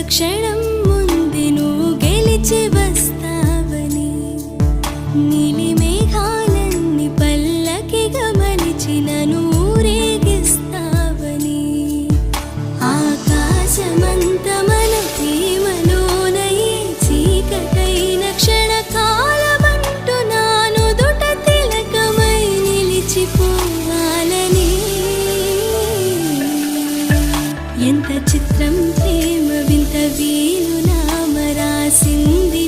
క్షణం ముందే నువ్వు గెలిచి వస్తావని, నీలి మేఘాలన్నీ పల్లకిగా మలిచి నన్ను ఊరేగిస్తావని, ఆకాశమంత మన ప్రేమలోనయే చీకటైన క్షణకాలమంటూ నాను దుట తిలకమై నిలిచిపోవాలని. ఎంత చిత్రం ప్రేమ వింత వీలు నామ రాసింది